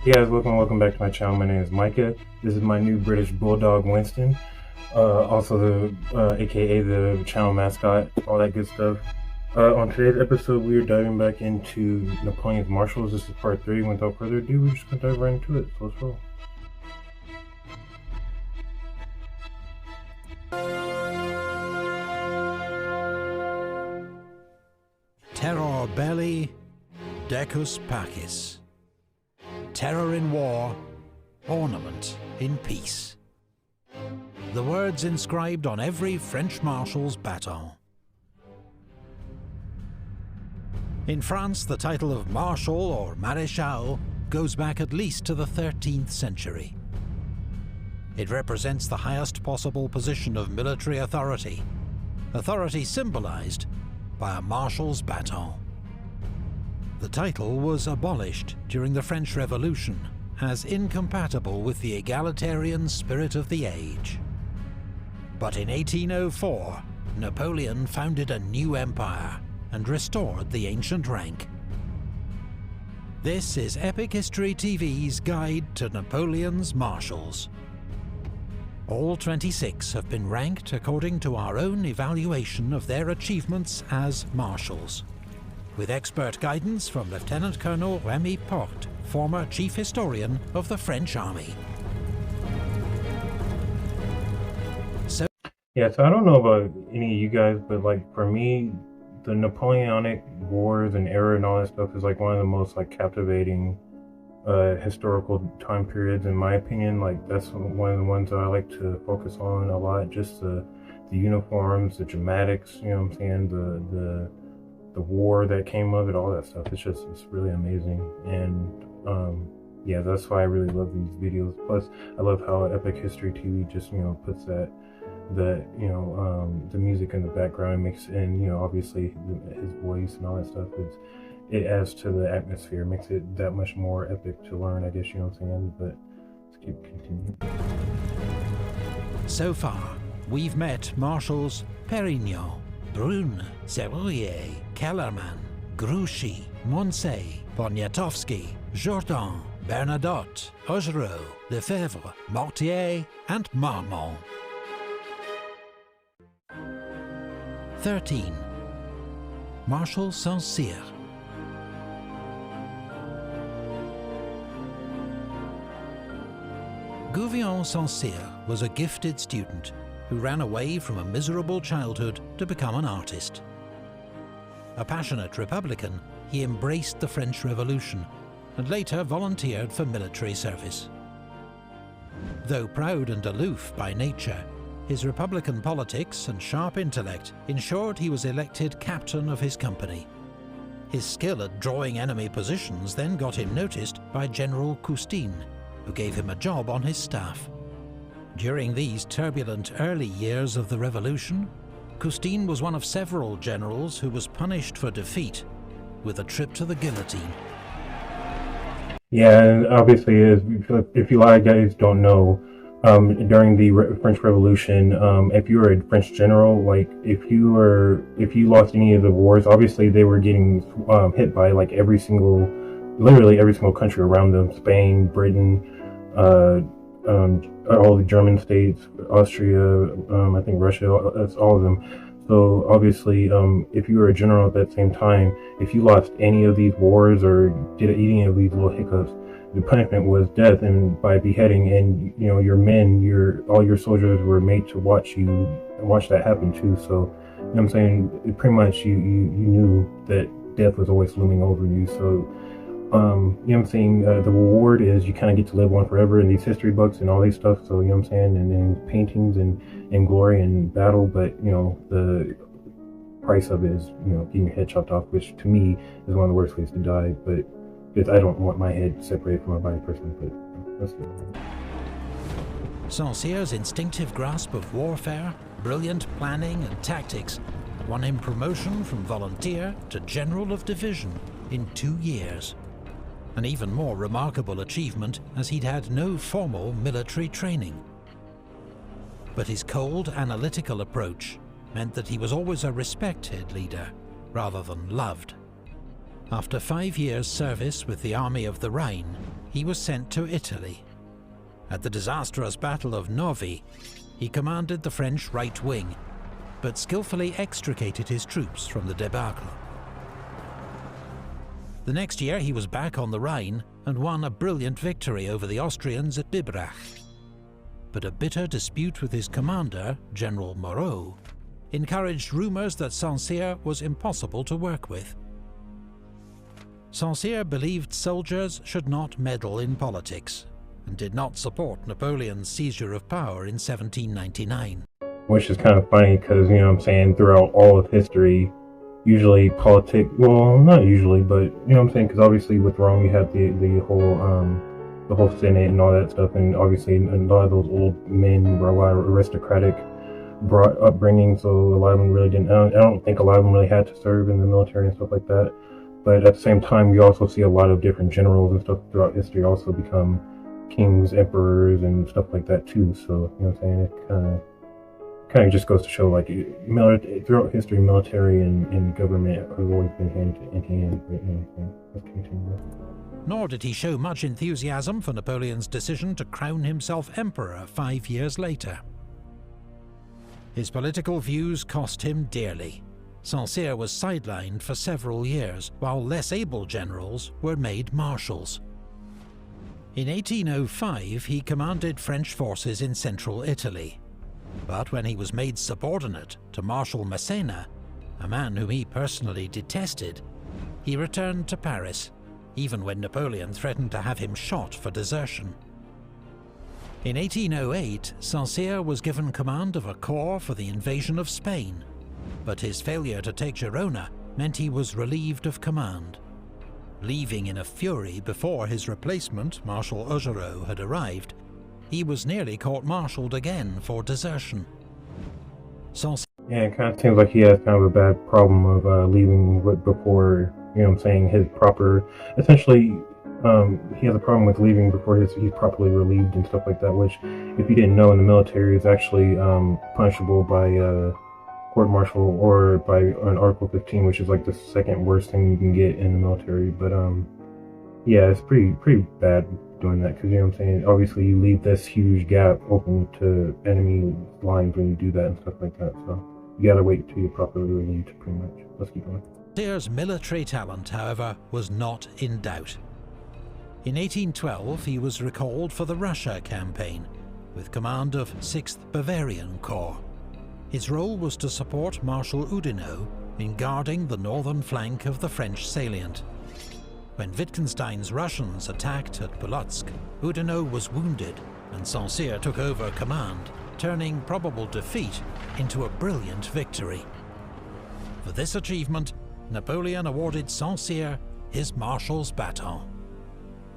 Hey guys, welcome back to my channel. My name is Micah. This is my new British Bulldog Winston, also aka the channel mascot, all that good stuff. On today's episode, we are diving back into Napoleon's Marshals. This is part 3. Without further ado, we're just gonna dive right into it. So let's roll. Terror belli, decus pacis. Terror in war, ornament in peace. The words inscribed on every French marshal's baton. In France, the title of Marshal or Maréchal goes back at least to the 13th century. It represents the highest possible position of military authority, authority symbolized by a marshal's baton. The title was abolished during the French Revolution as incompatible with the egalitarian spirit of the age. But in 1804, Napoleon founded a new empire and restored the ancient rank. This is Epic History TV's guide to Napoleon's Marshals. All 26 have been ranked according to our own evaluation of their achievements as marshals, with expert guidance from Lieutenant Colonel Remy Porte, former chief historian of the French army. Yeah, so I don't know about any of you guys, but like for me, the Napoleonic Wars and era and all that stuff is like one of the most like captivating historical time periods in my opinion. Like that's one of the ones that I like to focus on a lot. Just the uniforms, the dramatics, you know what I'm saying, the war that came of it, all that stuff. It's really amazing. And yeah, that's why I really love these videos. Plus I love how Epic History TV just, you know, puts that you know, the music in the background makes, and you know, obviously his voice and all that stuff, it adds to the atmosphere, makes it that much more epic to learn, I guess, you know what I'm saying. But let's keep continuing. So far, we've met Marshals Perignon, Brune, Serrurier, Kellerman, Grouchy, Moncey, Poniatowski, Jourdan, Bernadotte, Augereau, Lefebvre, Mortier, and Marmont. 13. Marshal Saint-Cyr. Gouvion Saint-Cyr was a gifted student who ran away from a miserable childhood to become an artist. A passionate Republican, he embraced the French Revolution and later volunteered for military service. Though proud and aloof by nature, his Republican politics and sharp intellect ensured he was elected captain of his company. His skill at drawing enemy positions then got him noticed by General Custine, who gave him a job on his staff. During these turbulent early years of the Revolution, Custine was one of several generals who was punished for defeat with a trip to the guillotine. Yeah, and obviously, if you a lot of guys don't know, during the French Revolution, if you were a French general, like if you lost any of the wars, obviously they were getting hit by like literally every single country around them: Spain, Britain, all the German states, Austria, I think Russia. That's all of them. So obviously, if you were a general at that same time, if you lost any of these wars or did any of these little hiccups, the punishment was death and by beheading. And you know, all your soldiers were made to watch that happen too. So you know what I'm saying, pretty much you knew that death was always looming over you. So you know what I'm saying, the reward is you kind of get to live on forever in these history books and all these stuff. So you know what I'm saying, and then paintings and glory and battle. But you know, the price of it is, you know, getting your head chopped off, which to me is one of the worst ways to die. But because I don't want my head separated from my body personally. But that's good. Saint-Cyr's instinctive grasp of warfare, brilliant planning and tactics won him promotion from volunteer to general of division in 2 years. An even more remarkable achievement, as he'd had no formal military training. But his cold, analytical approach meant that he was always a respected leader, rather than loved. After 5 years' service with the Army of the Rhine, he was sent to Italy. At the disastrous Battle of Novi, he commanded the French right wing, but skillfully extricated his troops from the debacle. The next year he was back on the Rhine and won a brilliant victory over the Austrians at Bibrach. But a bitter dispute with his commander, General Moreau, encouraged rumours that Saint-Cyr was impossible to work with. Saint-Cyr believed soldiers should not meddle in politics, and did not support Napoleon's seizure of power in 1799. Which is kind of funny because, you know what I'm saying, throughout all of history, usually politics, well, not usually, but, you know what I'm saying, because obviously with Rome you had the whole Senate and all that stuff, and obviously a lot of those old men were a lot of aristocratic upbringing, so a lot of them really didn't, I don't think a lot of them really had to serve in the military and stuff like that. But at the same time, we also see a lot of different generals and stuff throughout history also become kings, emperors, and stuff like that too. So, you know what I'm saying, it kind of just goes to show, like, throughout history, military and government have always been hand in hand. But, you know, let's continue. Nor did he show much enthusiasm for Napoleon's decision to crown himself emperor 5 years later. His political views cost him dearly. Saint-Cyr was sidelined for several years, while less able generals were made marshals. In 1805, he commanded French forces in central Italy. But when he was made subordinate to Marshal Massena, a man whom he personally detested, he returned to Paris, even when Napoleon threatened to have him shot for desertion. In 1808, Saint-Cyr was given command of a corps for the invasion of Spain, but his failure to take Girona meant he was relieved of command. Leaving in a fury before his replacement, Marshal Augereau, had arrived, he was nearly court-martialed again for desertion. Yeah, it kind of seems like he has kind of a bad problem of leaving before, you know what I'm saying, his proper, essentially, he has a problem with leaving before he's properly relieved and stuff like that, which, if you didn't know, in the military is actually punishable by court-martial or by an Article 15, which is like the second worst thing you can get in the military. But yeah, it's pretty bad doing that, because, you know what I'm saying, obviously you leave this huge gap open to enemy lines when you do that and stuff like that, so you gotta wait till you're properly relieved, pretty much. Let's keep going. Saint-Cyr's military talent, however, was not in doubt. In 1812, he was recalled for the Russia campaign, with command of 6th Bavarian Corps. His role was to support Marshal Oudinot in guarding the northern flank of the French salient. When Wittgenstein's Russians attacked at Polotsk, Oudinot was wounded, and Saint-Cyr took over command, turning probable defeat into a brilliant victory. For this achievement, Napoleon awarded Saint-Cyr his Marshal's baton.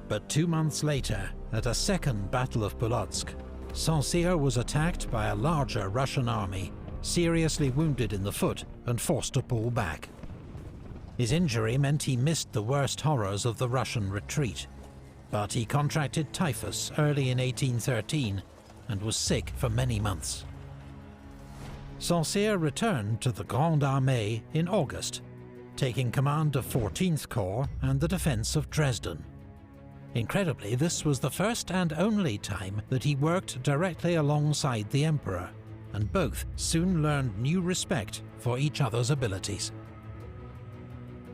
But 2 months later, at a second Battle of Polotsk, Saint-Cyr was attacked by a larger Russian army, seriously wounded in the foot and forced to pull back. His injury meant he missed the worst horrors of the Russian retreat, but he contracted typhus early in 1813 and was sick for many months. Saint-Cyr returned to the Grande Armée in August, taking command of 14th Corps and the defence of Dresden. Incredibly, this was the first and only time that he worked directly alongside the Emperor, and both soon learned new respect for each other's abilities.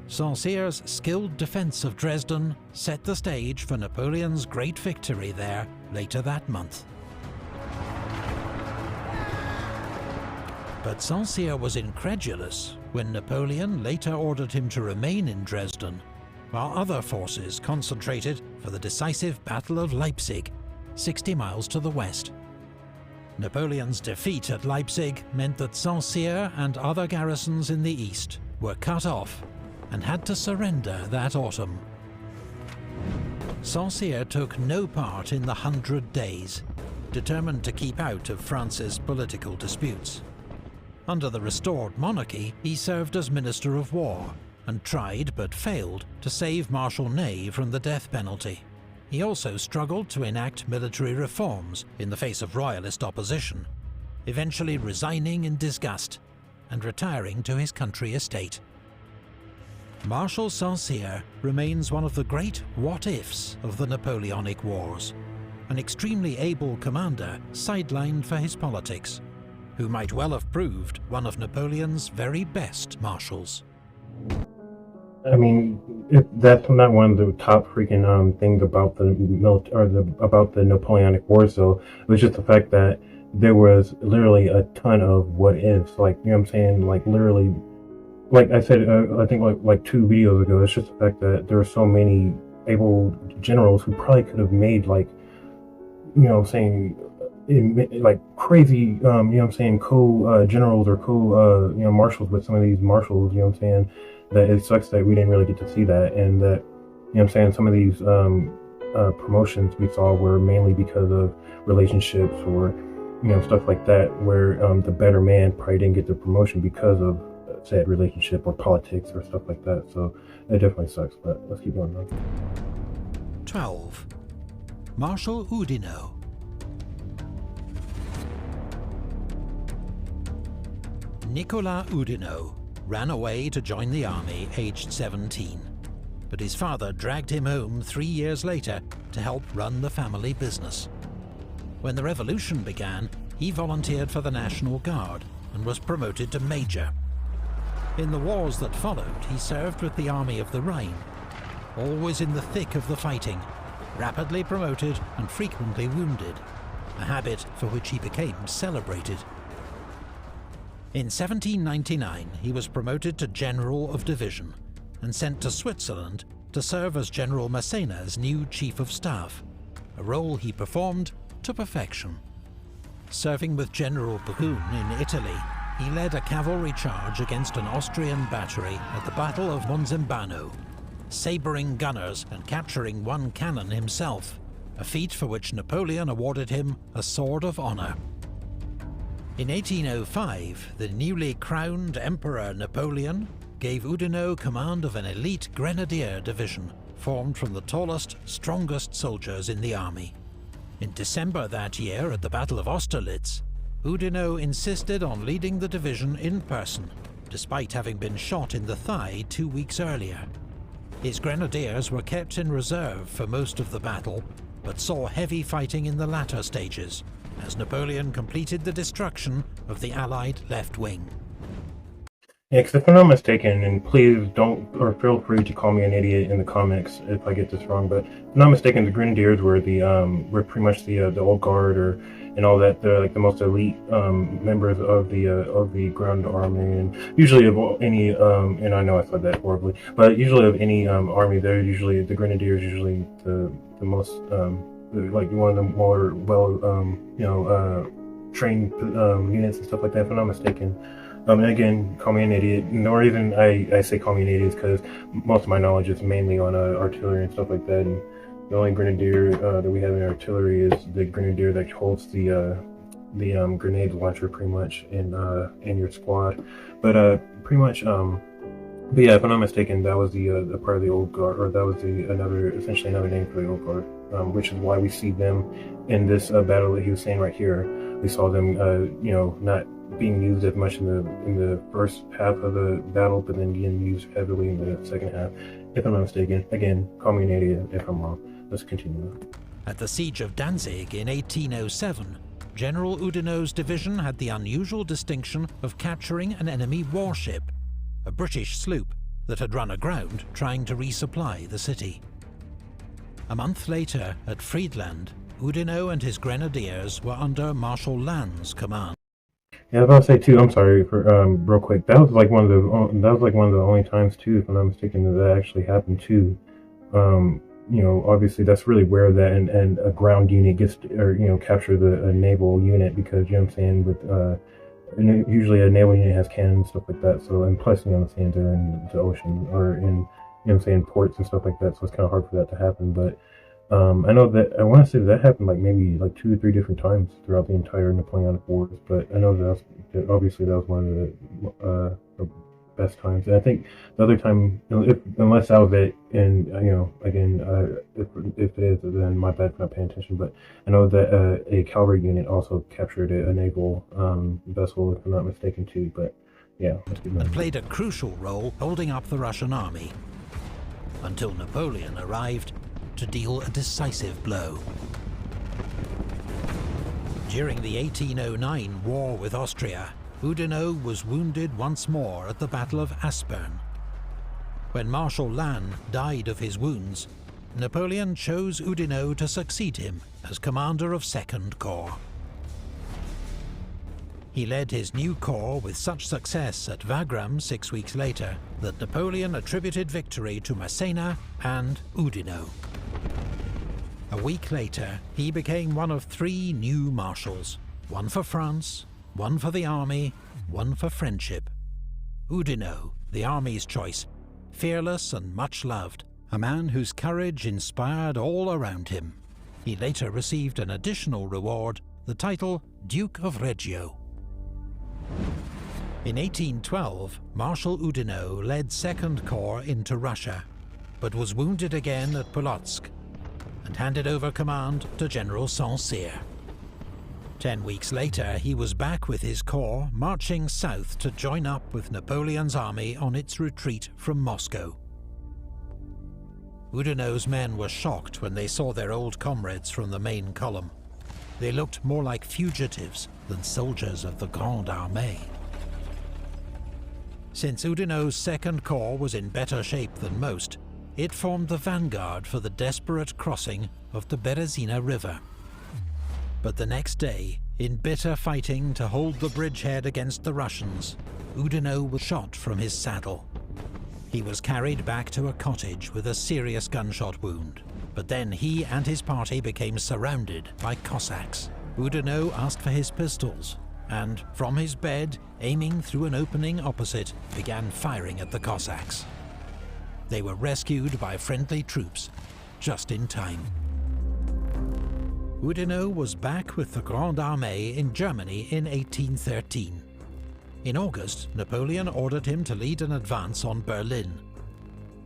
Saint-Cyr's skilled defence of Dresden set the stage for Napoleon's great victory there later that month. But Saint-Cyr was incredulous when Napoleon later ordered him to remain in Dresden, while other forces concentrated for the decisive Battle of Leipzig, 60 miles to the west. Napoleon's defeat at Leipzig meant that Saint-Cyr and other garrisons in the east were cut off and had to surrender that autumn. Saint-Cyr took no part in the 100 Days, determined to keep out of France's political disputes. Under the restored monarchy, he served as Minister of War, and tried but failed to save Marshal Ney from the death penalty. He also struggled to enact military reforms in the face of royalist opposition, eventually resigning in disgust and retiring to his country estate. Marshal St-Cyr remains one of the great what-ifs of the Napoleonic Wars, an extremely able commander sidelined for his politics, who might well have proved one of Napoleon's very best marshals. I mean, that's not one of the top freaking things about about the Napoleonic Wars. Though it was just the fact that there was literally a ton of what ifs. Like, you know what I'm saying? Like, literally, like I said, I think like 2 videos ago. It's just the fact that there are so many able generals who probably could have made, like, you know what I'm saying, like crazy, you know what I'm saying, co-generals or marshals with some of these marshals, you know what I'm saying, that it sucks that we didn't really get to see that, and that, you know what I'm saying, some of these promotions we saw were mainly because of relationships or, you know, stuff like that, where the better man probably didn't get the promotion because of said relationship or politics or stuff like that. So it definitely sucks, but let's keep going on. 12. Marshal Oudinot. Nicolas Oudinot ran away to join the army aged 17, but his father dragged him home 3 years later to help run the family business. When the revolution began, he volunteered for the National Guard and was promoted to major. In the wars that followed, he served with the Army of the Rhine, always in the thick of the fighting, rapidly promoted and frequently wounded, a habit for which he became celebrated. In 1799, he was promoted to General of Division and sent to Switzerland to serve as General Massena's new Chief of Staff, a role he performed to perfection. Serving with General Brune in Italy, he led a cavalry charge against an Austrian battery at the Battle of Monzembano, sabering gunners and capturing one cannon himself, a feat for which Napoleon awarded him a Sword of Honor. In 1805, the newly crowned Emperor Napoleon gave Oudinot command of an elite grenadier division formed from the tallest, strongest soldiers in the army. In December that year, at the Battle of Austerlitz, Oudinot insisted on leading the division in person, despite having been shot in the thigh 2 weeks earlier. His grenadiers were kept in reserve for most of the battle, but saw heavy fighting in the latter stages, as Napoleon completed the destruction of the Allied left wing. Yeah, because if I'm not mistaken, and please don't, or feel free to call me an idiot in the comments if I get this wrong, but if I'm not mistaken, the Grenadiers were were pretty much the old guard, and all that. They're like the most elite members of the ground army, and usually of any and I know I said that horribly, but usually of any army, they're usually the Grenadiers, usually the most like one of the more trained units and stuff like that. If I'm not mistaken. And again, call me an idiot. And the reason I say call me an idiot is because most of my knowledge is mainly on artillery and stuff like that. And the only grenadier that we have in artillery is the grenadier that holds the grenade launcher, pretty much, in your squad. But pretty much, but yeah, if I'm not mistaken, that was the part of the old guard, or that was essentially another name for the old guard, which is why we see them in this battle that he was saying right here. We saw them, not being used as much in the first half of the battle, but then being used heavily in the second half. If I'm not mistaken, again, call me an idiot if I'm wrong. Let's continue. At the Siege of Danzig in 1807, General Oudinot's division had the unusual distinction of capturing an enemy warship, a British sloop that had run aground trying to resupply the city. A month later, at Friedland, Oudinot and his grenadiers were under Marshal Lannes' command. Yeah, I was about to say too. I'm sorry for real quick. That was like one of the only times too, if I'm not mistaken, that actually happened too. Obviously that's really rare that and a ground unit gets captures a naval unit, because you know what I'm saying, with usually a naval unit has cannons and stuff like that. So, and plus, you know what I'm saying, they're in the ocean or in, you know what I'm saying, ports and stuff like that. So it's kind of hard for that to happen. But I know that I want to say that happened like maybe like 2 or 3 different times throughout the entire Napoleonic Wars. But I know that obviously that was one of the best times. And I think the other time, unless that was it, and again, if it is, then my bad for not paying attention. But I know that a cavalry unit also captured a naval vessel, if I'm not mistaken, too. But Yeah, let's keep going. And played a crucial role holding up the Russian army, until Napoleon arrived to deal a decisive blow. During the 1809 war with Austria, Oudinot was wounded once more at the Battle of Aspern. When Marshal Lannes died of his wounds, Napoleon chose Oudinot to succeed him as commander of 2nd Corps. He led his new corps with such success at Wagram 6 weeks later that Napoleon attributed victory to Massena and Oudinot. A week later, he became one of 3 new marshals, one for France, one for the army, one for friendship. Oudinot, the army's choice, fearless and much loved, a man whose courage inspired all around him. He later received an additional reward, the title Duke of Reggio. In 1812, Marshal Oudinot led 2nd Corps into Russia, but was wounded again at Polotsk and handed over command to General Saint-Cyr. 10 weeks later, he was back with his corps, marching south to join up with Napoleon's army on its retreat from Moscow. Oudinot's men were shocked when they saw their old comrades from the main column. They looked more like fugitives than soldiers of the Grande Armée. Since Oudinot's 2nd Corps was in better shape than most, it formed the vanguard for the desperate crossing of the Berezina River. But the next day, in bitter fighting to hold the bridgehead against the Russians, Oudinot was shot from his saddle. He was carried back to a cottage with a serious gunshot wound, but then he and his party became surrounded by Cossacks. Oudinot asked for his pistols, and from his bed, aiming through an opening opposite, began firing at the Cossacks. They were rescued by friendly troops, just in time. Oudinot was back with the Grande Armée in Germany in 1813. In August, Napoleon ordered him to lead an advance on Berlin,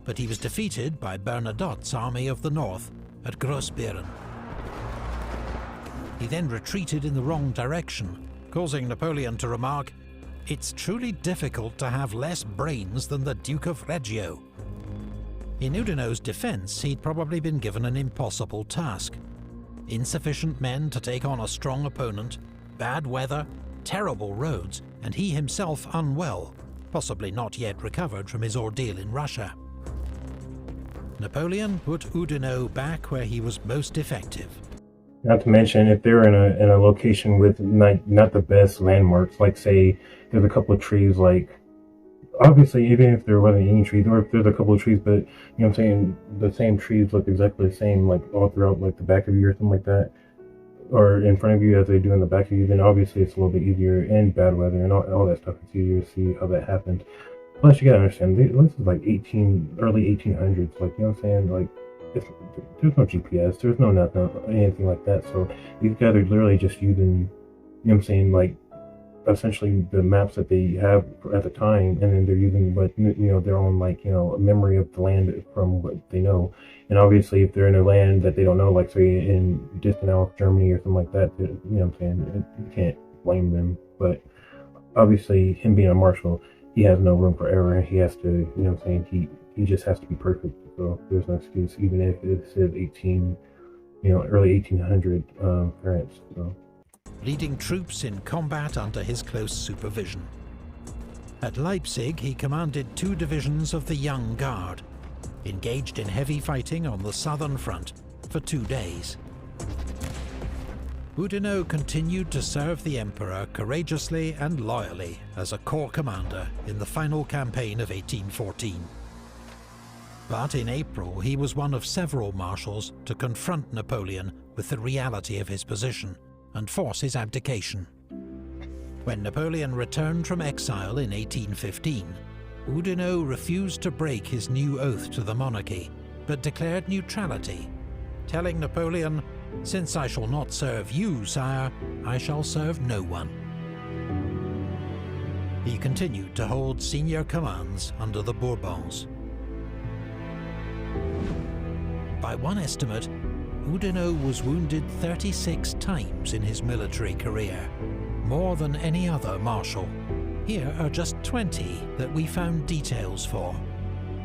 but he was defeated by Bernadotte's Army of the North at Grossbeeren. He then retreated in the wrong direction, causing Napoleon to remark, "It's truly difficult to have less brains than the Duke of Reggio." In Oudinot's defense, he'd probably been given an impossible task. Insufficient men to take on a strong opponent, bad weather, terrible roads, and he himself unwell, possibly not yet recovered from his ordeal in Russia. Napoleon put Oudinot back where he was most effective. Not to mention, if they're in a location with not the best landmarks, like say there's a couple of trees, like obviously even if there wasn't any trees, or if there's a couple of trees, but you know what I'm saying, the same trees look exactly the same, like all throughout like the back of you or something like that, or in front of you as they do in the back of you, then obviously it's a little bit easier in bad weather and all that stuff. It's easier to see how that happened. Plus, you gotta understand, this is like early 1800s, like, you know what I'm saying, like, there's no GPS, there's no nothing, anything like that, so these guys are literally just using, you know what I'm saying, like, essentially the maps that they have at the time, and then they're using, but, you know, their own, like, you know, memory of the land from what they know. And obviously, if they're in a land that they don't know, like, say, in distant South Germany or something like that, you know what I'm saying, you can't blame them. But obviously, him being a marshal, he has no room for error. He has to, you know what I'm saying, he just has to be perfect. So there's no excuse, even if it says early 1800 France. So. Leading troops in combat under his close supervision. At Leipzig, he commanded 2 divisions of the Young Guard, engaged in heavy fighting on the southern front for 2 days. Oudinot continued to serve the Emperor courageously and loyally as a corps commander in the final campaign of 1814. But in April, he was one of several marshals to confront Napoleon with the reality of his position and force his abdication. When Napoleon returned from exile in 1815, Oudinot refused to break his new oath to the monarchy, but declared neutrality, telling Napoleon, "Since I shall not serve you, sire, I shall serve no one." He continued to hold senior commands under the Bourbons. By one estimate, Oudinot was wounded 36 times in his military career, more than any other marshal. Here are just 20 that we found details for.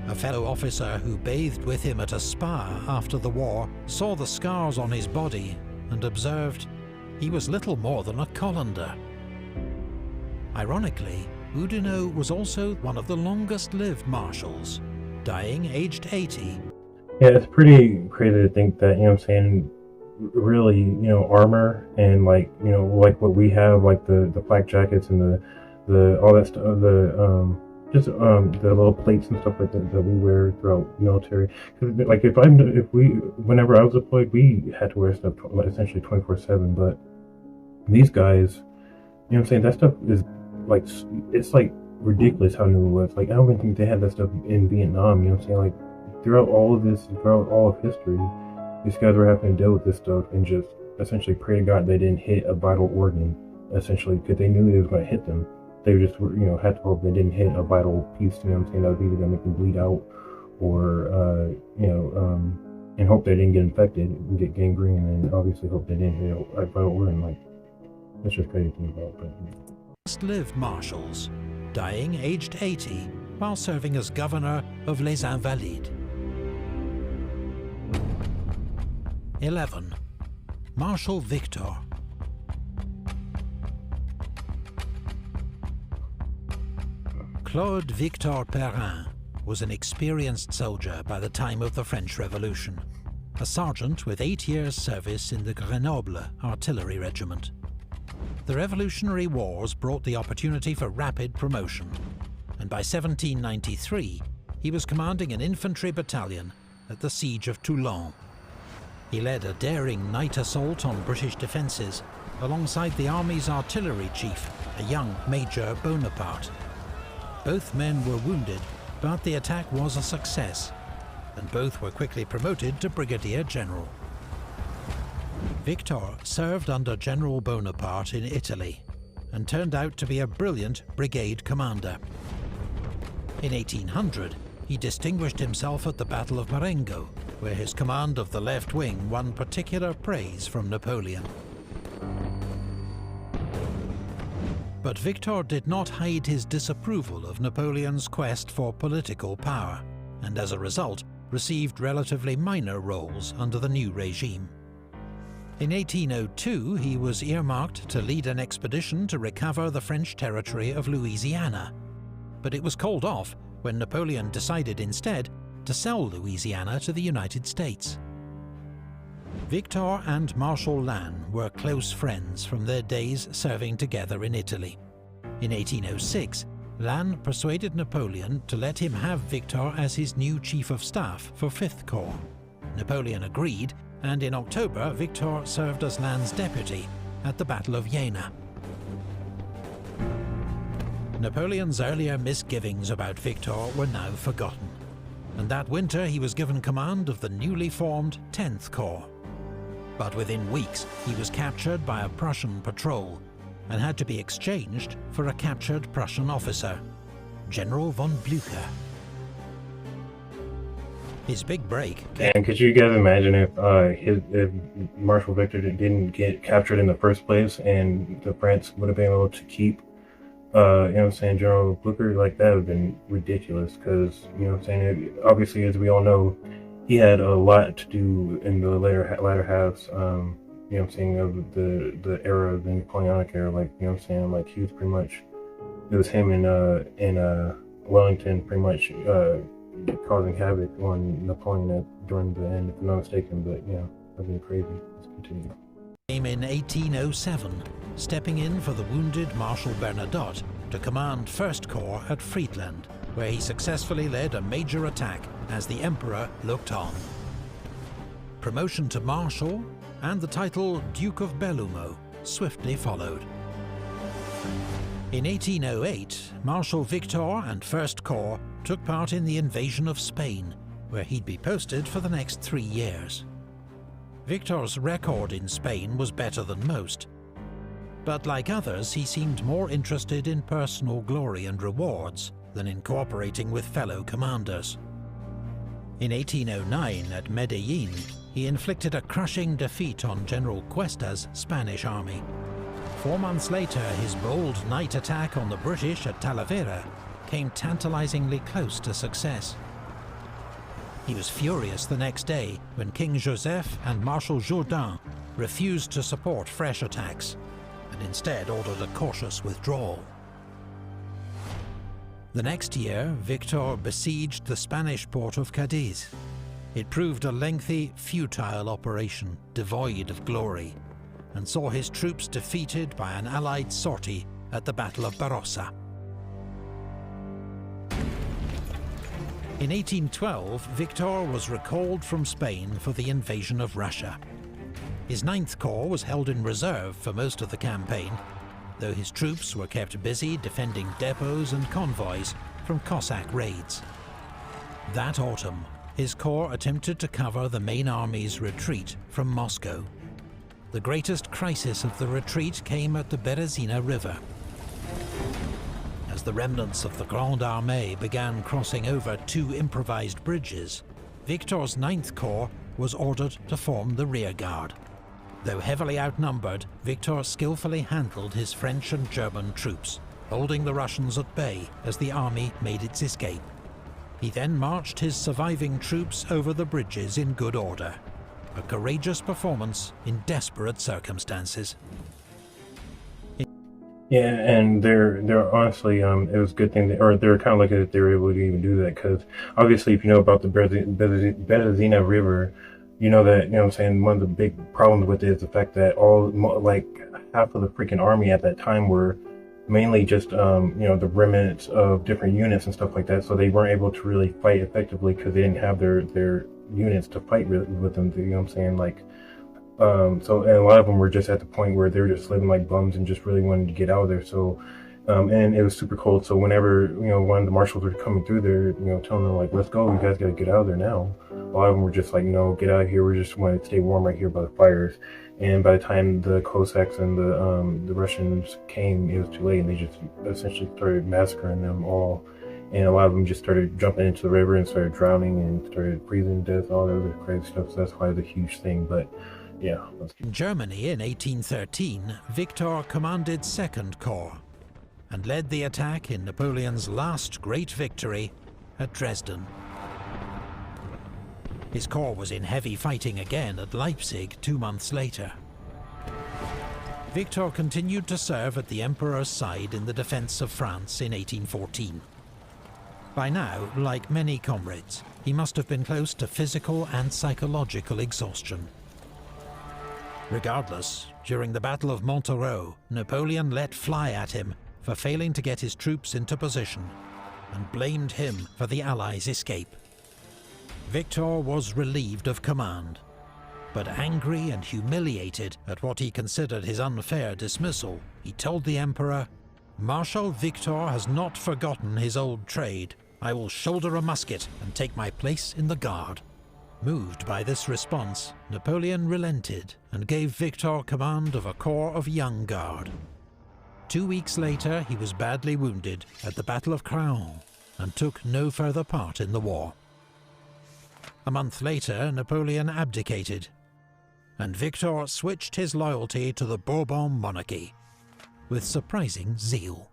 A fellow officer who bathed with him at a spa after the war saw the scars on his body and observed he was little more than a colander. Ironically, Oudinot was also one of the longest-lived marshals, dying aged 80. Yeah, it's pretty crazy to think that, really, armor and like what we have, like the flak jackets and the all that stuff, the little plates and stuff like that we wear throughout military. Because like whenever I was deployed, we had to wear stuff essentially 24/7. But these guys, that stuff is like, it's like ridiculous how new it was. Like, I don't even think they had that stuff in Vietnam. Like throughout all of history, these guys were having to deal with this stuff and just essentially pray to God they didn't hit a vital organ, essentially, because they knew it was going to hit them. They just, had to hope they didn't hit a vital piece, that was either going to make them bleed out or, and hope they didn't get infected and get gangrene, and obviously hope they didn't hit a vital organ. Like, that's just crazy to think about. But lived marshals, dying aged 80 while serving as governor of Les Invalides. 11. Marshal Victor. Claude Victor Perrin was an experienced soldier by the time of the French Revolution, a sergeant with 8 years' service in the Grenoble artillery regiment. The Revolutionary Wars brought the opportunity for rapid promotion, and by 1793 he was commanding an infantry battalion at the Siege of Toulon. He led a daring night assault on British defences alongside the army's artillery chief, a young Major Bonaparte. Both men were wounded, but the attack was a success, and both were quickly promoted to Brigadier General. Victor served under General Bonaparte in Italy, and turned out to be a brilliant brigade commander. In 1800, he distinguished himself at the Battle of Marengo, where his command of the left wing won particular praise from Napoleon. But Victor did not hide his disapproval of Napoleon's quest for political power, and as a result, received relatively minor roles under the new regime. In 1802, he was earmarked to lead an expedition to recover the French territory of Louisiana, but it was called off when Napoleon decided instead to sell Louisiana to the United States. Victor and Marshal Lannes were close friends from their days serving together in Italy. In 1806, Lannes persuaded Napoleon to let him have Victor as his new Chief of Staff for 5th Corps. Napoleon agreed, and in October, Victor served as Lannes' deputy at the Battle of Jena. Napoleon's earlier misgivings about Victor were now forgotten, and that winter he was given command of the newly formed 10th Corps. But within weeks, he was captured by a Prussian patrol and had to be exchanged for a captured Prussian officer, General von Blücher. His big break. And could you guys imagine if Marshal Victor didn't get captured in the first place, and the France would have been able to keep, General Blücher? Like, that would have been ridiculous, because, obviously, as we all know, he had a lot to do in the latter halves, of the era of the Napoleonic era. Like, like he was pretty much, it was him in Wellington pretty much causing havoc on Napoleon during the end, if I'm not mistaken. But that's been crazy. Let's continue. Came in 1807, stepping in for the wounded Marshal Bernadotte to command 1st Corps at Friedland, where he successfully led a major attack as the Emperor looked on. Promotion to Marshal and the title Duke of Bellumo swiftly followed. In 1808, Marshal Victor and 1st Corps took part in the invasion of Spain, where he'd be posted for the next 3 years. Victor's record in Spain was better than most, but like others, he seemed more interested in personal glory and rewards than in cooperating with fellow commanders. In 1809, at Medellin, he inflicted a crushing defeat on General Cuesta's Spanish army. 4 months later, his bold night attack on the British at Talavera came tantalizingly close to success. He was furious the next day when King Joseph and Marshal Jourdan refused to support fresh attacks and instead ordered a cautious withdrawal. The next year, Victor besieged the Spanish port of Cadiz. It proved a lengthy, futile operation, devoid of glory, and saw his troops defeated by an Allied sortie at the Battle of Barossa. In 1812, Victor was recalled from Spain for the invasion of Russia. His 9th Corps was held in reserve for most of the campaign, though his troops were kept busy defending depots and convoys from Cossack raids. That autumn, his corps attempted to cover the main army's retreat from Moscow. The greatest crisis of the retreat came at the Berezina River. As the remnants of the Grande Armée began crossing over 2 improvised bridges, Victor's 9th Corps was ordered to form the rearguard. Though heavily outnumbered, Victor skillfully handled his French and German troops, holding the Russians at bay as the army made its escape. He then marched his surviving troops over the bridges in good order. A courageous performance in desperate circumstances. Yeah, and they're honestly, it was a good thing, they're kind of lucky that they were able to even do that, because obviously if you know about the Berezina River, you know that, you know what I'm saying, one of the big problems with it is the fact that like half of the freaking army at that time were mainly just, you know, the remnants of different units and stuff like that, so they weren't able to really fight effectively because they didn't have their units to fight with them, you know what I'm saying, like, so, and a lot of them were just at the point where they were just living like bums and just really wanted to get out of there. So, and it was super cold. So whenever, you know, one of the marshals were coming through there, you know, telling them like, let's go, you guys got to get out of there now. A lot of them were just like, no, get out of here. We just want to stay warm right here by the fires. And by the time the Cossacks and the Russians came, it was too late, and they just essentially started massacring them all. And a lot of them just started jumping into the river and started drowning and started freezing to death, all the other crazy stuff. So that's why it's a huge thing. But yeah. In Germany in 1813, Victor commanded 2nd Corps and led the attack in Napoleon's last great victory at Dresden. His corps was in heavy fighting again at Leipzig 2 months later. Victor continued to serve at the Emperor's side in the defense of France in 1814. By now, like many comrades, he must have been close to physical and psychological exhaustion. Regardless, during the Battle of Montereau, Napoleon let fly at him for failing to get his troops into position, and blamed him for the Allies' escape. Victor was relieved of command, but angry and humiliated at what he considered his unfair dismissal, he told the Emperor, "Marshal Victor has not forgotten his old trade. I will shoulder a musket and take my place in the guard." Moved by this response, Napoleon relented and gave Victor command of a corps of young guard. 2 weeks later, he was badly wounded at the Battle of Craon and took no further part in the war. A month later, Napoleon abdicated, and Victor switched his loyalty to the Bourbon monarchy with surprising zeal.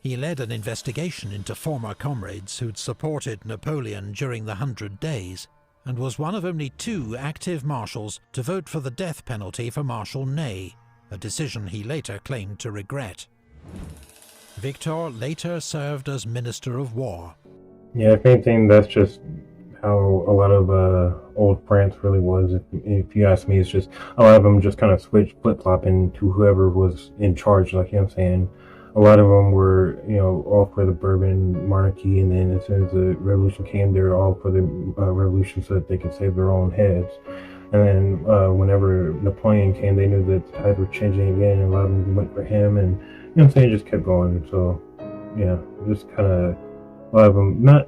He led an investigation into former comrades who'd supported Napoleon during the 100 Days, and was one of only 2 active marshals to vote for the death penalty for Marshal Ney, a decision he later claimed to regret. Victor later served as Minister of War. Yeah, if anything, that's just how a lot of old France really was. If you ask me, it's just a lot of them just kind of switched, flip-flopping to whoever was in charge, like, you know what I'm saying. A lot of them were, you know, all for the Bourbon monarchy, and then as soon as the revolution came, they were all for the revolution so that they could save their own heads. And then whenever Napoleon came, they knew that the tides were changing again, and a lot of them went for him, and, you know what I'm saying, just kept going. So, yeah, just kind of, a lot of them, not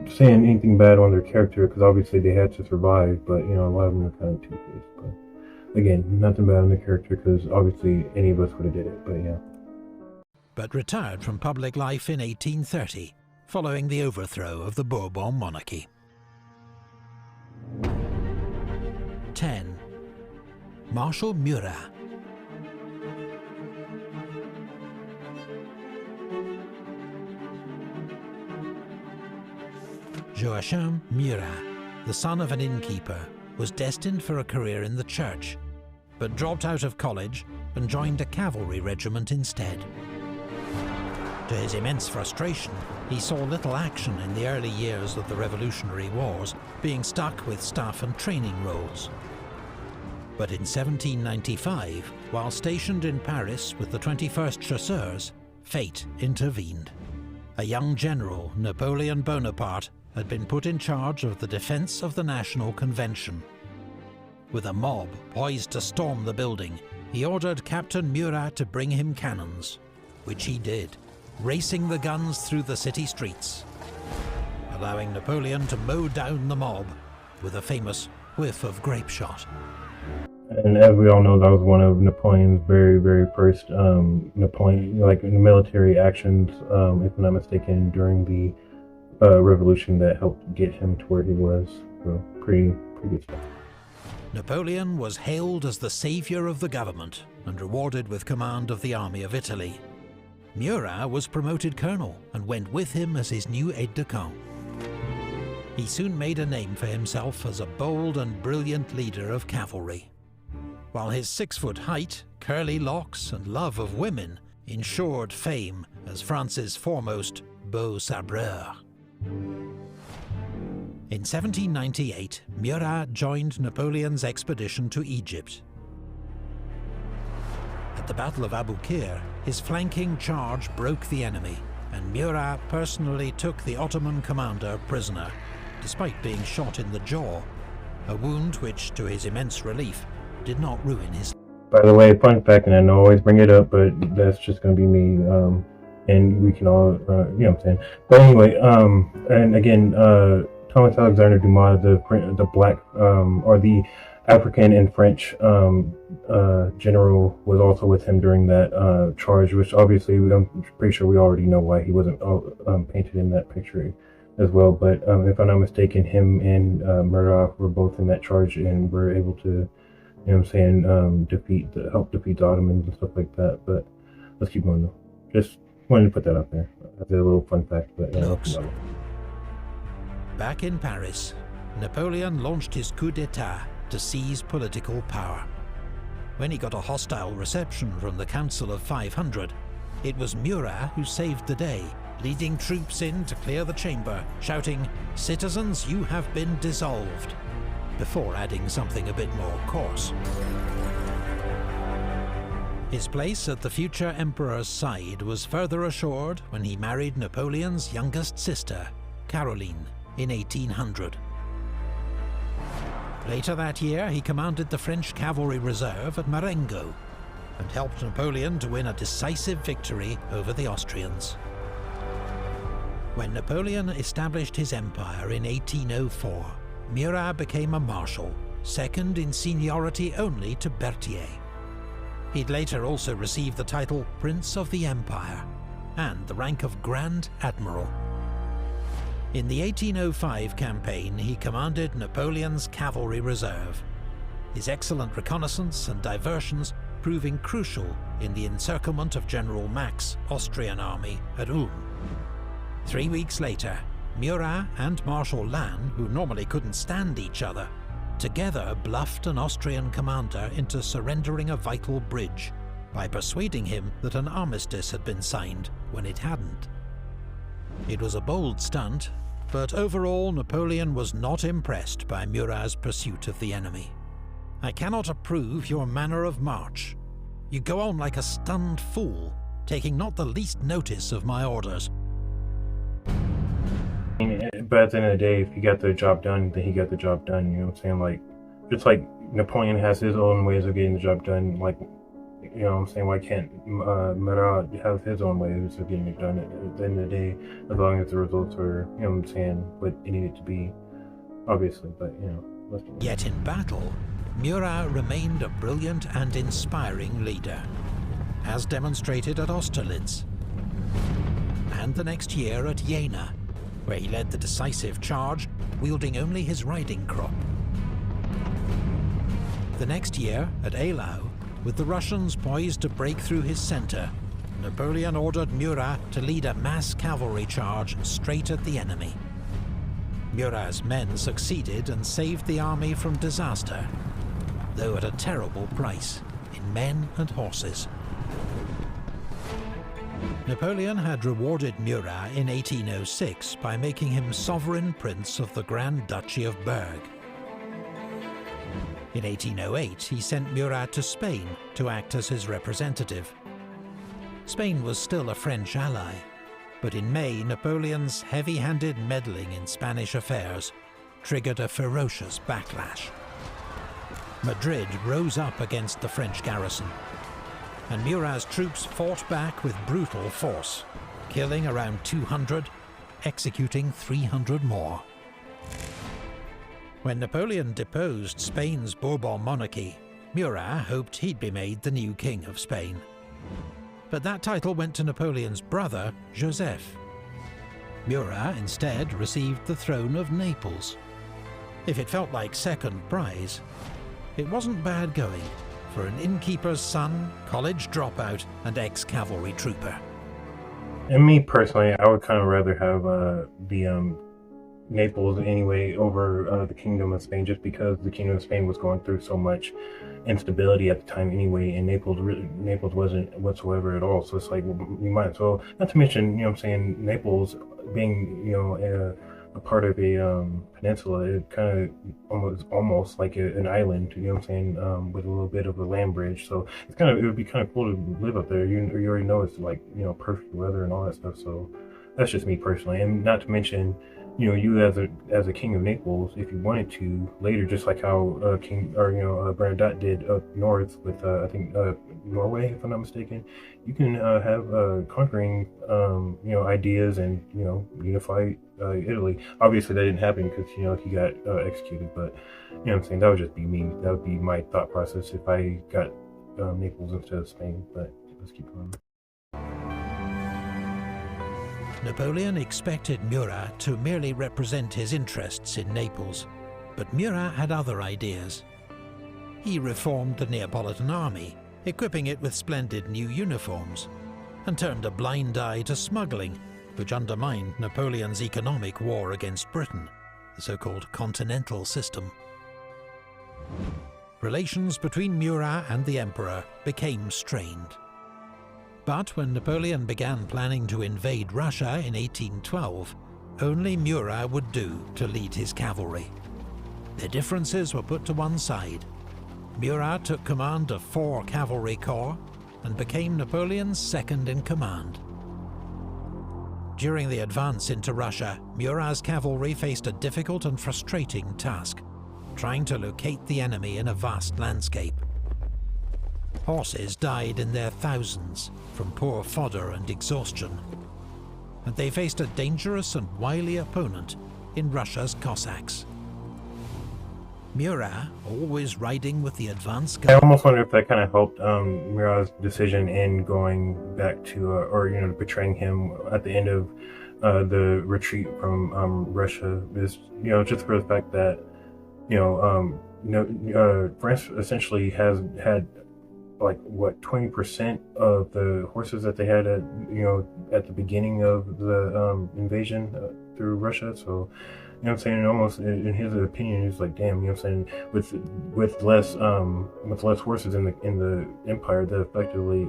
saying anything bad on their character, because obviously they had to survive, but, you know, a lot of them are kind of two-faced. But, again, nothing bad on the character, because obviously any of us would have did it, but yeah. But retired from public life in 1830, following the overthrow of the Bourbon monarchy. 10. Marshal Murat. Joachim Murat, the son of an innkeeper, was destined for a career in the church, but dropped out of college and joined a cavalry regiment instead. To his immense frustration, he saw little action in the early years of the Revolutionary Wars, being stuck with staff and training roles. But in 1795, while stationed in Paris with the 21st Chasseurs, fate intervened. A young general, Napoleon Bonaparte, had been put in charge of the defense of the National Convention. With a mob poised to storm the building, he ordered Captain Murat to bring him cannons, which he did, racing the guns through the city streets, allowing Napoleon to mow down the mob with a famous whiff of grape shot. And as we all know, that was one of Napoleon's very, very first military actions, if I'm not mistaken, during the revolution that helped get him to where he was. So pretty good stuff. Napoleon was hailed as the savior of the government and rewarded with command of the army of Italy. Murat was promoted colonel and went with him as his new aide-de-camp. He soon made a name for himself as a bold and brilliant leader of cavalry, while his 6-foot height, curly locks and love of women ensured fame as France's foremost beau sabreur. In 1798, Murat joined Napoleon's expedition to Egypt. At the Battle of Aboukir, his flanking charge broke the enemy, and Murat personally took the Ottoman commander prisoner, despite being shot in the jaw, a wound which, to his immense relief, did not ruin his life. By the way, fun fact, and I know I always bring it up, but that's just going to be me, and we can all, you know what I'm saying. But anyway, and again, Thomas Alexander Dumas, the black, or the African and French general, was also with him during that charge, which obviously I'm pretty sure we already know why he wasn't painted in that picture as well. But if I'm not mistaken, him and Murat were both in that charge and were able to, you know what I'm saying, help defeat the Ottomans and stuff like that. But let's keep going though. Just wanted to put that out there. That's a little fun fact. But back in Paris, Napoleon launched his coup d'etat to seize political power. When he got a hostile reception from the Council of 500, it was Murat who saved the day, leading troops in to clear the chamber, shouting, "Citizens, you have been dissolved," before adding something a bit more coarse. His place at the future emperor's side was further assured when he married Napoleon's youngest sister, Caroline, in 1800. Later that year, he commanded the French cavalry reserve at Marengo and helped Napoleon to win a decisive victory over the Austrians. When Napoleon established his empire in 1804, Murat became a marshal, second in seniority only to Berthier. He'd later also received the title Prince of the Empire and the rank of Grand Admiral. In the 1805 campaign, he commanded Napoleon's cavalry reserve, his excellent reconnaissance and diversions proving crucial in the encirclement of General Mack's Austrian army at Ulm. 3 weeks later, Murat and Marshal Lannes, who normally couldn't stand each other, together bluffed an Austrian commander into surrendering a vital bridge by persuading him that an armistice had been signed when it hadn't. It was a bold stunt, but overall Napoleon was not impressed by Murat's pursuit of the enemy. "I cannot approve your manner of march. You go on like a stunned fool, taking not the least notice of my orders." But at the end of the day, if he got the job done, then he got the job done, you know what I'm saying? Like, just like Napoleon has his own ways of getting the job done, like, you know what I'm saying, why can't Murat have his own ways of getting it done at the end of the day, as long as the results are, you know what I'm saying, what it needed to be, obviously, but, you know. Yet in battle, Murat remained a brilliant and inspiring leader, as demonstrated at Austerlitz, and the next year at Jena, where he led the decisive charge, wielding only his riding crop. The next year, at Eylau, with the Russians poised to break through his center, Napoleon ordered Murat to lead a mass cavalry charge straight at the enemy. Murat's men succeeded and saved the army from disaster, though at a terrible price in men and horses. Napoleon had rewarded Murat in 1806 by making him sovereign prince of the Grand Duchy of Berg. In 1808, he sent Murat to Spain to act as his representative. Spain was still a French ally, but in May, Napoleon's heavy-handed meddling in Spanish affairs triggered a ferocious backlash. Madrid rose up against the French garrison, and Murat's troops fought back with brutal force, killing around 200, executing 300 more. When Napoleon deposed Spain's Bourbon monarchy, Murat hoped he'd be made the new king of Spain. But that title went to Napoleon's brother, Joseph. Murat instead received the throne of Naples. If it felt like second prize, it wasn't bad going for an innkeeper's son, college dropout, and ex-cavalry trooper. And me personally, I would kind of rather have the Naples anyway over the Kingdom of Spain, just because the Kingdom of Spain was going through so much instability at the time anyway, and Naples wasn't whatsoever at all. So it's like, we might as well, not to mention, you know what I'm saying, Naples being, you know, a part of a peninsula, it kind of almost like an island, you know what I'm saying, with a little bit of a land bridge. So it's it would be kind of cool to live up there. You already know it's like, you know, perfect weather and all that stuff. So that's just me personally. And not to mention, you know, you as a king of Naples, if you wanted to later, just like how Bernadotte did up north with I think Norway, if I'm not mistaken, you can have conquering you know, ideas and, you know, unify Italy. Obviously that didn't happen because, you know, he got executed, but you know what I'm saying, that would just be me. That would be my thought process if I got Naples instead of Spain. But let's keep going. Napoleon expected Murat to merely represent his interests in Naples, but Murat had other ideas. He reformed the Neapolitan army, equipping it with splendid new uniforms, and turned a blind eye to smuggling, which undermined Napoleon's economic war against Britain, the so-called Continental System. Relations between Murat and the Emperor became strained. But when Napoleon began planning to invade Russia in 1812, only Murat would do to lead his cavalry. Their differences were put to one side. Murat took command of 4 cavalry corps and became Napoleon's second in command. During the advance into Russia, Murat's cavalry faced a difficult and frustrating task, trying to locate the enemy in a vast landscape. Horses died in their thousands from poor fodder and exhaustion, and they faced a dangerous and wily opponent in Russia's Cossacks. Murat, always riding with the advance guard. I almost wonder if that kind of helped Murat's decision in going back to, or, you know, betraying him at the end of the retreat from Russia. Is, you know, just for the fact that, you know, France essentially has had, like, what, 20% of the horses that they had at, you know, at the beginning of the invasion through Russia. So, you know what I'm saying, and almost in his opinion, he's like, damn, you know what I'm saying, with less horses in the empire, that effectively,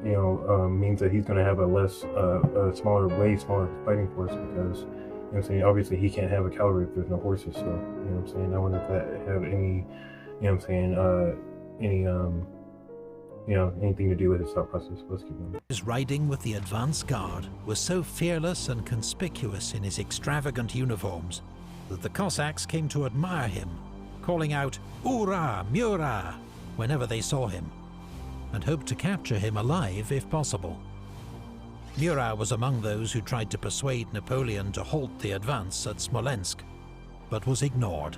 you know, means that he's going to have a smaller fighting force, because, you know what I'm saying, obviously he can't have a cavalry if there's no horses. So, you know what I'm saying, I wonder if that have any, you know what I'm saying, you know, anything to do with his thought process. Let's keep going. His riding with the advance guard was so fearless and conspicuous in his extravagant uniforms that the Cossacks came to admire him, calling out "Ura, Murat" whenever they saw him, and hoped to capture him alive if possible. Murat was among those who tried to persuade Napoleon to halt the advance at Smolensk, but was ignored.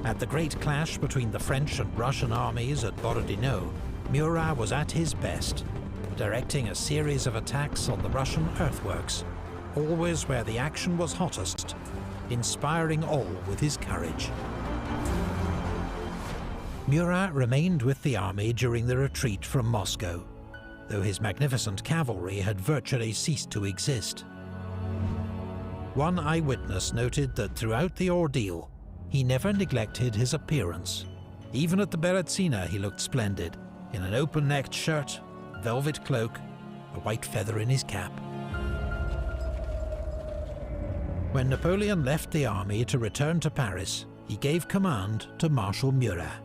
At the great clash between the French and Russian armies at Borodino, Murat was at his best, directing a series of attacks on the Russian earthworks, always where the action was hottest, inspiring all with his courage. Murat remained with the army during the retreat from Moscow, though his magnificent cavalry had virtually ceased to exist. One eyewitness noted that throughout the ordeal, he never neglected his appearance. Even at the Berezina he looked splendid, in an open-necked shirt, velvet cloak, a white feather in his cap. When Napoleon left the army to return to Paris, he gave command to Marshal Murat.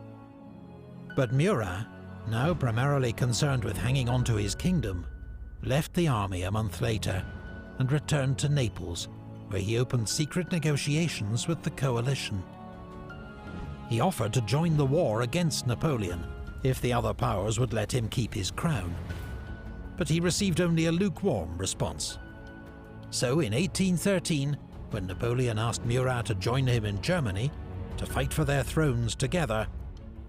But Murat, now primarily concerned with hanging on to his kingdom, left the army a month later and returned to Naples, where he opened secret negotiations with the coalition. He offered to join the war against Napoleon if the other powers would let him keep his crown. But he received only a lukewarm response. So in 1813, when Napoleon asked Murat to join him in Germany to fight for their thrones together,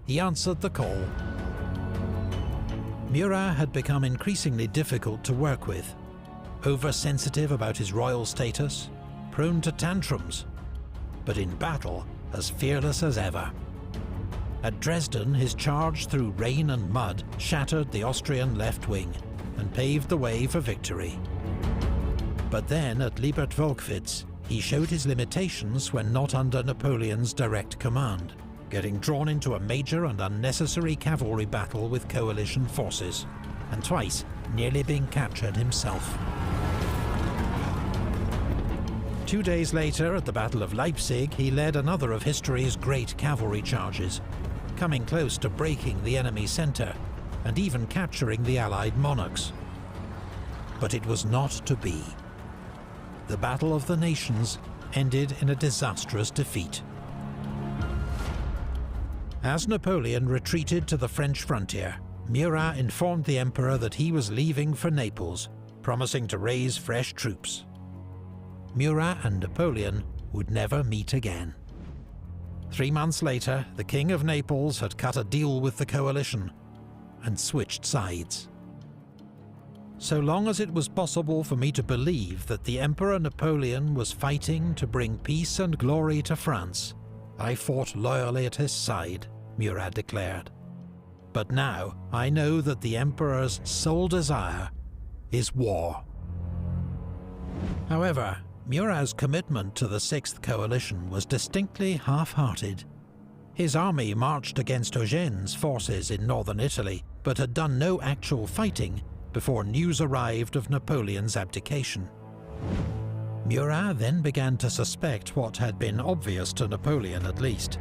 he answered the call. Murat had become increasingly difficult to work with, oversensitive about his royal status, prone to tantrums, but in battle as fearless as ever. At Dresden, his charge through rain and mud shattered the Austrian left wing and paved the way for victory. But then at Liebert-Volkwitz, he showed his limitations when not under Napoleon's direct command, getting drawn into a major and unnecessary cavalry battle with coalition forces, and twice nearly being captured himself. 2 days later, at the Battle of Leipzig, he led another of history's great cavalry charges, coming close to breaking the enemy's centre, and even capturing the Allied monarchs. But it was not to be. The Battle of the Nations ended in a disastrous defeat. As Napoleon retreated to the French frontier, Murat informed the Emperor that he was leaving for Naples, promising to raise fresh troops. Murat and Napoleon would never meet again. 3 months later, the King of Naples had cut a deal with the coalition and switched sides. So long as it was possible for me to believe that the Emperor Napoleon was fighting to bring peace and glory to France, I fought loyally at his side, Murat declared. But now I know that the Emperor's sole desire is war. However, Murat's commitment to the Sixth Coalition was distinctly half-hearted. His army marched against Eugene's forces in northern Italy, but had done no actual fighting before news arrived of Napoleon's abdication. Murat then began to suspect what had been obvious to Napoleon at least.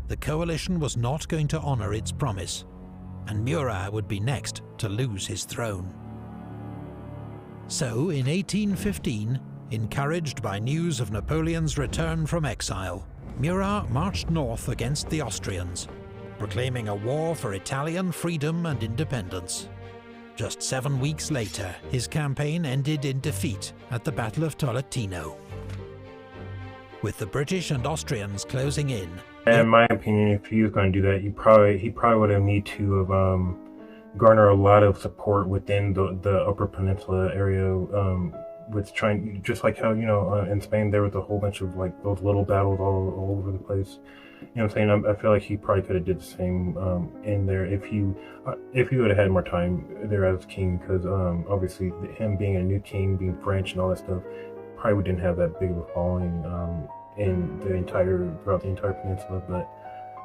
The coalition was not going to honour its promise, and Murat would be next to lose his throne. So, in 1815, encouraged by news of Napoleon's return from exile, Murat marched north against the Austrians, proclaiming a war for Italian freedom and independence. Just 7 weeks later, his campaign ended in defeat at the Battle of Tolentino. With the British and Austrians closing in, in my opinion, if he was going to do that, he probably would have need to have garner a lot of support within the Upper Peninsula area, with trying, just like how, in Spain there was a whole bunch of like those little battles all over the place. You know what I'm saying? I feel like he probably could have did the same in there if he would have had more time there as king, because obviously him being a new king, being French and all that stuff, probably didn't have that big of a following throughout the entire peninsula. But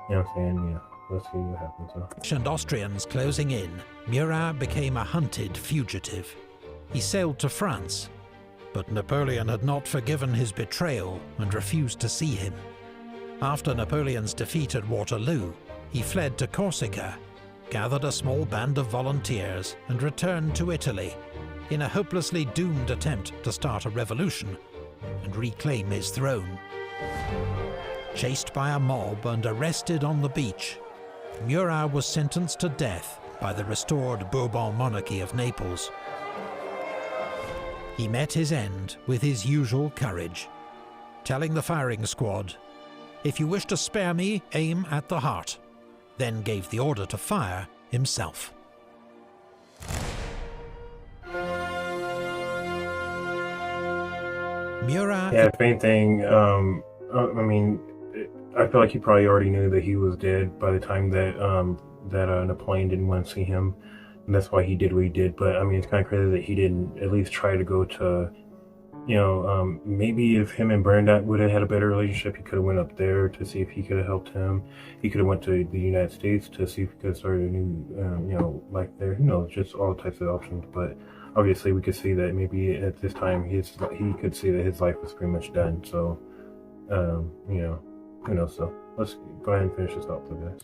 you know what I'm saying? Yeah. Let's see what happens. British and Austrians closing in, Murat became a hunted fugitive. He sailed to France, but Napoleon had not forgiven his betrayal and refused to see him. After Napoleon's defeat at Waterloo, he fled to Corsica, gathered a small band of volunteers, and returned to Italy in a hopelessly doomed attempt to start a revolution and reclaim his throne. Chased by a mob and arrested on the beach, Murat was sentenced to death by the restored Bourbon monarchy of Naples. He met his end with his usual courage, telling the firing squad, "If you wish to spare me, aim at the heart," then gave the order to fire himself. Murat... Yeah, if anything, I mean, I feel like he probably already knew that he was dead by the time that Napoleon didn't want to see him, and that's why he did what he did. But I mean, it's kind of crazy that he didn't at least try to go to maybe if him and Bernadette would have had a better relationship, he could have went up there to see if he could have helped him. He could have went to the United States to see if he could have started a new, life there. Who knows? Just all types of options. But obviously, we could see that maybe at this time he could see that his life was pretty much done. So, who knows? So let's go ahead and finish this off with this.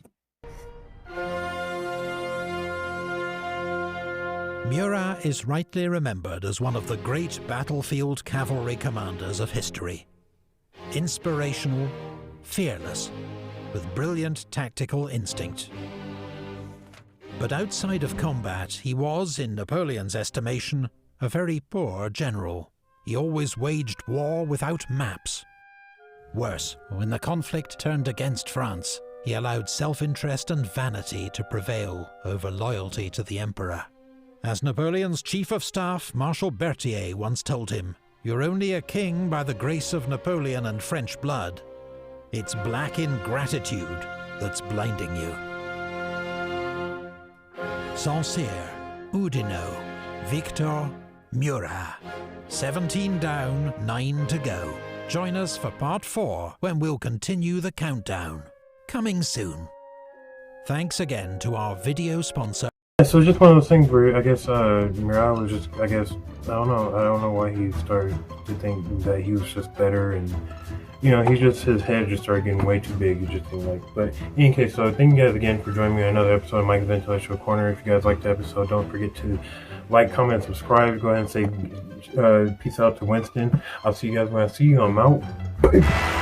Murat is rightly remembered as one of the great battlefield cavalry commanders of history. Inspirational, fearless, with brilliant tactical instinct. But outside of combat, he was, in Napoleon's estimation, a very poor general. He always waged war without maps. Worse, when the conflict turned against France, he allowed self-interest and vanity to prevail over loyalty to the emperor. As Napoleon's chief of staff, Marshal Berthier, once told him, "You're only a king by the grace of Napoleon and French blood. It's black ingratitude that's blinding you." Saint-Cyr, Oudinot, Victor, Murat. 17 down, 9 to go. Join us for part 4 when we'll continue the countdown. Coming soon. Thanks again to our video sponsor. So it's just one of those things where I guess Murat was just, I don't know why he started to think that he was just better, and his head just started getting way too big. He just seemed like. But in any case, so thank you guys again for joining me on another episode of Mike's Intellectual Corner. If you guys liked the episode, don't forget to like, comment, subscribe. Go ahead and say peace out to Winston. I'll see you guys when I see you. I'm out.